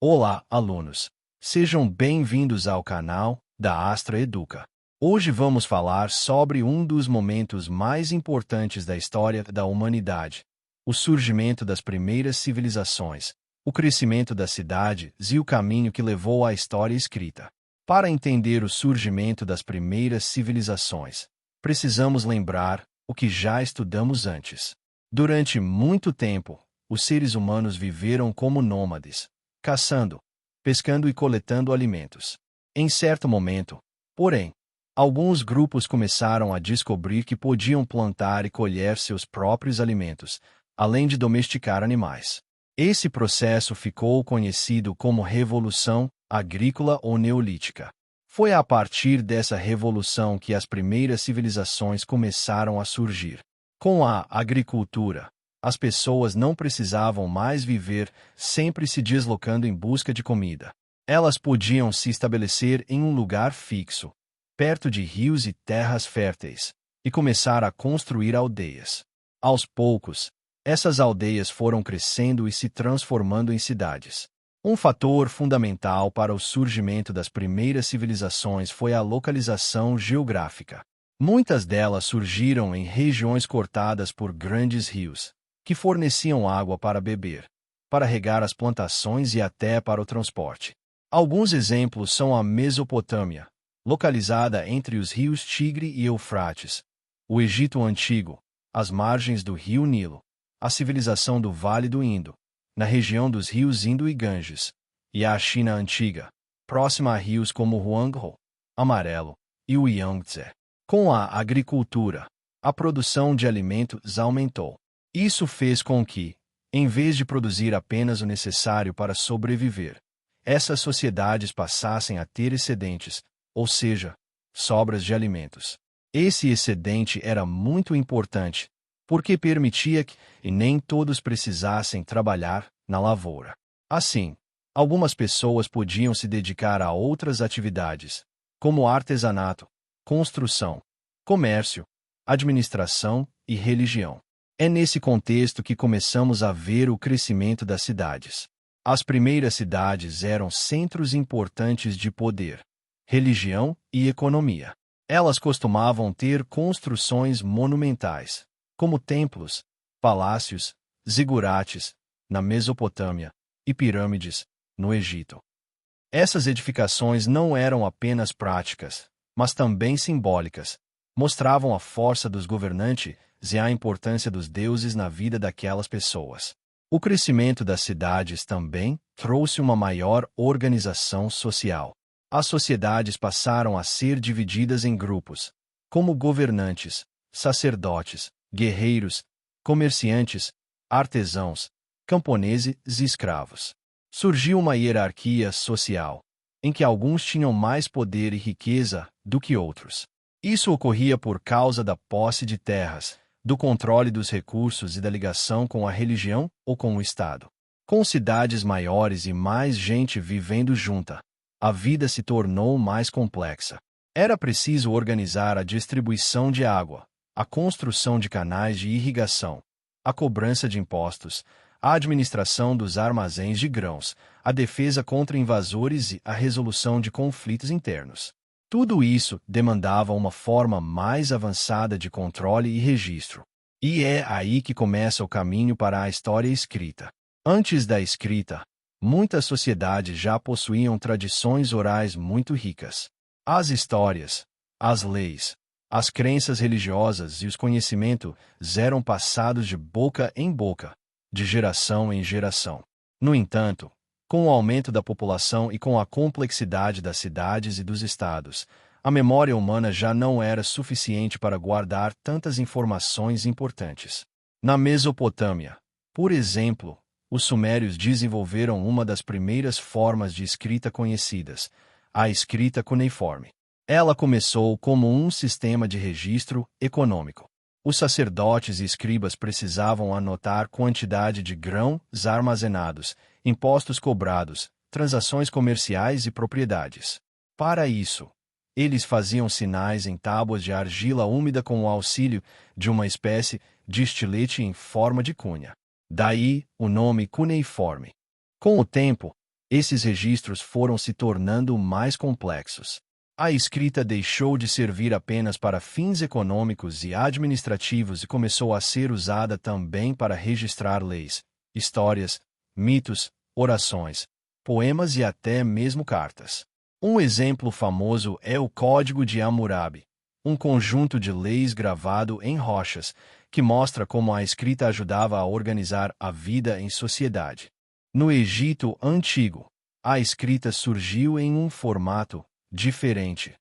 Olá, alunos! Sejam bem-vindos ao canal da Astra Educa. Hoje vamos falar sobre um dos momentos mais importantes da história da humanidade: o surgimento das primeiras civilizações, o crescimento das cidades e o caminho que levou à história escrita. Para entender o surgimento das primeiras civilizações, precisamos lembrar o que já estudamos antes. Durante muito tempo, os seres humanos viveram como nômades, caçando, pescando e coletando alimentos. Em certo momento, porém, alguns grupos começaram a descobrir que podiam plantar e colher seus próprios alimentos, além de domesticar animais. Esse processo ficou conhecido como Revolução Agrícola ou Neolítica. Foi a partir dessa revolução que as primeiras civilizações começaram a surgir. Com a agricultura, as pessoas não precisavam mais viver sempre se deslocando em busca de comida. Elas podiam se estabelecer em um lugar fixo, perto de rios e terras férteis, e começar a construir aldeias. Aos poucos, essas aldeias foram crescendo e se transformando em cidades. Um fator fundamental para o surgimento das primeiras civilizações foi a localização geográfica. Muitas delas surgiram em regiões cortadas por grandes rios, que forneciam água para beber, para regar as plantações e até para o transporte. Alguns exemplos são a Mesopotâmia, localizada entre os rios Tigre e Eufrates, o Egito Antigo, às margens do rio Nilo, a civilização do Vale do Indo, na região dos rios Indo e Ganges, e a China Antiga, próxima a rios como o Huanghe, Amarelo, e o Yangtze. Com a agricultura, a produção de alimentos aumentou. Isso fez com que, em vez de produzir apenas o necessário para sobreviver, essas sociedades passassem a ter excedentes, ou seja, sobras de alimentos. Esse excedente era muito importante, porque permitia que nem todos precisassem trabalhar na lavoura. Assim, algumas pessoas podiam se dedicar a outras atividades, como artesanato, construção, comércio, administração e religião. É nesse contexto que começamos a ver o crescimento das cidades. As primeiras cidades eram centros importantes de poder, religião e economia. Elas costumavam ter construções monumentais, como templos, palácios, zigurates, na Mesopotâmia, e pirâmides, no Egito. Essas edificações não eram apenas práticas, mas também simbólicas. Mostravam a força dos governantes e a importância dos deuses na vida daquelas pessoas. O crescimento das cidades também trouxe uma maior organização social. As sociedades passaram a ser divididas em grupos, como governantes, sacerdotes, guerreiros, comerciantes, artesãos, camponeses e escravos. Surgiu uma hierarquia social, em que alguns tinham mais poder e riqueza do que outros. Isso ocorria por causa da posse de terras, do controle dos recursos e da ligação com a religião ou com o Estado. Com cidades maiores e mais gente vivendo junta, a vida se tornou mais complexa. Era preciso organizar a distribuição de água, a construção de canais de irrigação, a cobrança de impostos, a administração dos armazéns de grãos, a defesa contra invasores e a resolução de conflitos internos. Tudo isso demandava uma forma mais avançada de controle e registro. E é aí que começa o caminho para a história escrita. Antes da escrita, muitas sociedades já possuíam tradições orais muito ricas. As histórias, as leis, as crenças religiosas e os conhecimentos eram passados de boca em boca, de geração em geração. No entanto, com o aumento da população e com a complexidade das cidades e dos estados, a memória humana já não era suficiente para guardar tantas informações importantes. Na Mesopotâmia, por exemplo, os sumérios desenvolveram uma das primeiras formas de escrita conhecidas, a escrita cuneiforme. Ela começou como um sistema de registro econômico. Os sacerdotes e escribas precisavam anotar quantidade de grãos armazenados, impostos cobrados, transações comerciais e propriedades. Para isso, eles faziam sinais em tábuas de argila úmida com o auxílio de uma espécie de estilete em forma de cunha. Daí, o nome cuneiforme. Com o tempo, esses registros foram se tornando mais complexos. A escrita deixou de servir apenas para fins econômicos e administrativos e começou a ser usada também para registrar leis, histórias, mitos, orações, poemas e até mesmo cartas. Um exemplo famoso é o Código de Hammurabi, um conjunto de leis gravado em rochas, que mostra como a escrita ajudava a organizar a vida em sociedade. No Egito Antigo, a escrita surgiu em um formato diferente.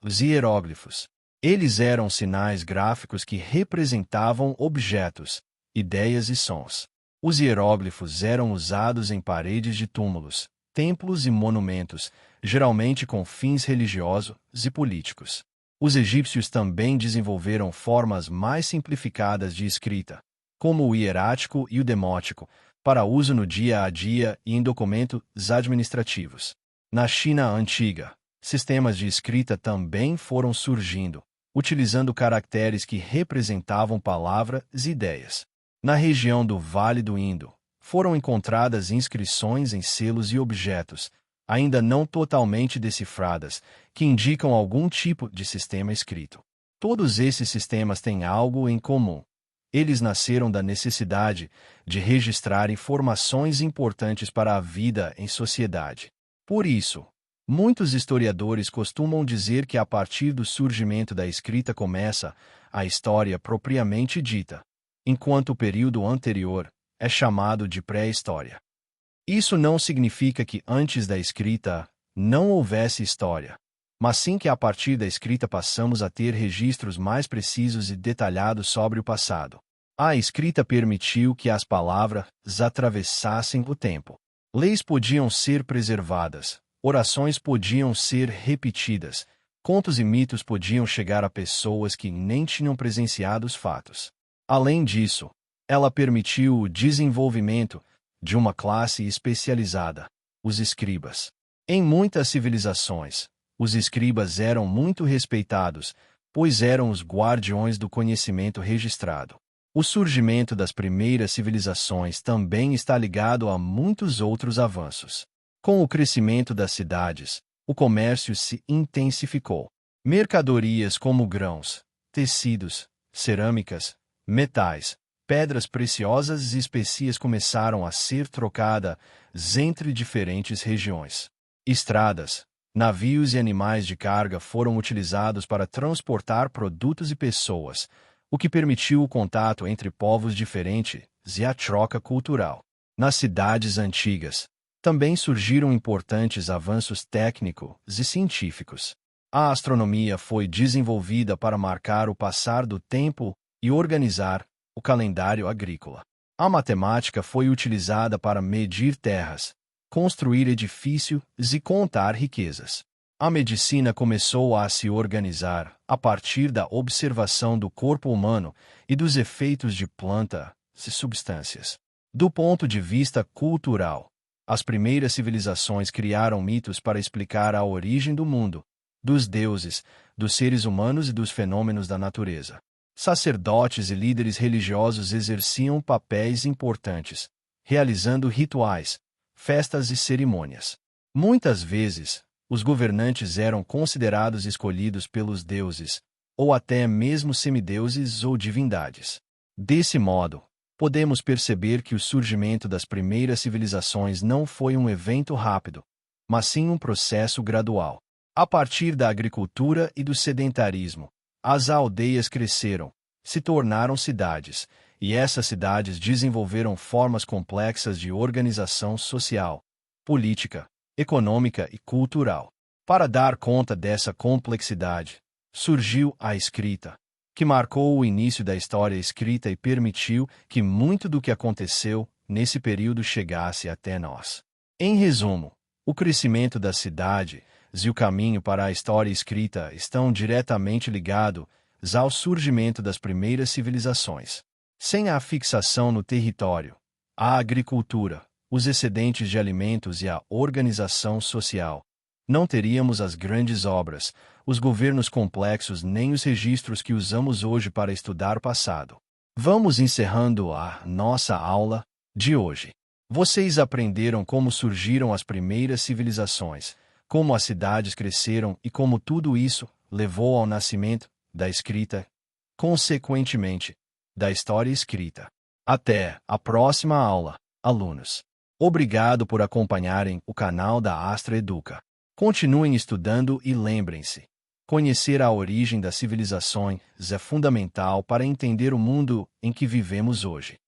Os hieróglifos. Eles eram sinais gráficos que representavam objetos, ideias e sons. Os hieróglifos eram usados em paredes de túmulos, templos e monumentos, geralmente com fins religiosos e políticos. Os egípcios também desenvolveram formas mais simplificadas de escrita, como o hierático e o demótico, para uso no dia a dia e em documentos administrativos. Na China antiga, sistemas de escrita também foram surgindo, utilizando caracteres que representavam palavras e ideias. Na região do Vale do Indo, foram encontradas inscrições em selos e objetos, ainda não totalmente decifradas, que indicam algum tipo de sistema escrito. Todos esses sistemas têm algo em comum. Eles nasceram da necessidade de registrar informações importantes para a vida em sociedade. Por isso, muitos historiadores costumam dizer que a partir do surgimento da escrita começa a história propriamente dita, enquanto o período anterior é chamado de pré-história. Isso não significa que antes da escrita não houvesse história, mas sim que a partir da escrita passamos a ter registros mais precisos e detalhados sobre o passado. A escrita permitiu que as palavras atravessassem o tempo. Leis podiam ser preservadas, orações podiam ser repetidas, contos e mitos podiam chegar a pessoas que nem tinham presenciado os fatos. Além disso, ela permitiu o desenvolvimento de uma classe especializada, os escribas. Em muitas civilizações, os escribas eram muito respeitados, pois eram os guardiões do conhecimento registrado. O surgimento das primeiras civilizações também está ligado a muitos outros avanços. Com o crescimento das cidades, o comércio se intensificou. Mercadorias como grãos, tecidos, cerâmicas, metais, pedras preciosas e especias começaram a ser trocadas entre diferentes regiões. Estradas, navios e animais de carga foram utilizados para transportar produtos e pessoas, o que permitiu o contato entre povos diferentes e a troca cultural. Nas cidades antigas, também surgiram importantes avanços técnicos e científicos. A astronomia foi desenvolvida para marcar o passar do tempo e organizar o calendário agrícola. A matemática foi utilizada para medir terras, construir edifícios e contar riquezas. A medicina começou a se organizar a partir da observação do corpo humano e dos efeitos de plantas e substâncias. Do ponto de vista cultural, as primeiras civilizações criaram mitos para explicar a origem do mundo, dos deuses, dos seres humanos e dos fenômenos da natureza. Sacerdotes e líderes religiosos exerciam papéis importantes, realizando rituais, festas e cerimônias. Muitas vezes, os governantes eram considerados escolhidos pelos deuses, ou até mesmo semideuses ou divindades. Desse modo, podemos perceber que o surgimento das primeiras civilizações não foi um evento rápido, mas sim um processo gradual. A partir da agricultura e do sedentarismo, as aldeias cresceram, se tornaram cidades, e essas cidades desenvolveram formas complexas de organização social, política, econômica e cultural. Para dar conta dessa complexidade, surgiu a escrita, que marcou o início da história escrita e permitiu que muito do que aconteceu nesse período chegasse até nós. Em resumo, o crescimento da cidade e o caminho para a história escrita estão diretamente ligados ao surgimento das primeiras civilizações. Sem a fixação no território, a agricultura, os excedentes de alimentos e a organização social, não teríamos as grandes obras, os governos complexos nem os registros que usamos hoje para estudar o passado. Vamos encerrando a nossa aula de hoje. Vocês aprenderam como surgiram as primeiras civilizações, como as cidades cresceram e como tudo isso levou ao nascimento da escrita, consequentemente, da história escrita. Até a próxima aula, alunos. Obrigado por acompanharem o canal da Astra Educa. Continuem estudando e lembrem-se: conhecer a origem das civilizações é fundamental para entender o mundo em que vivemos hoje.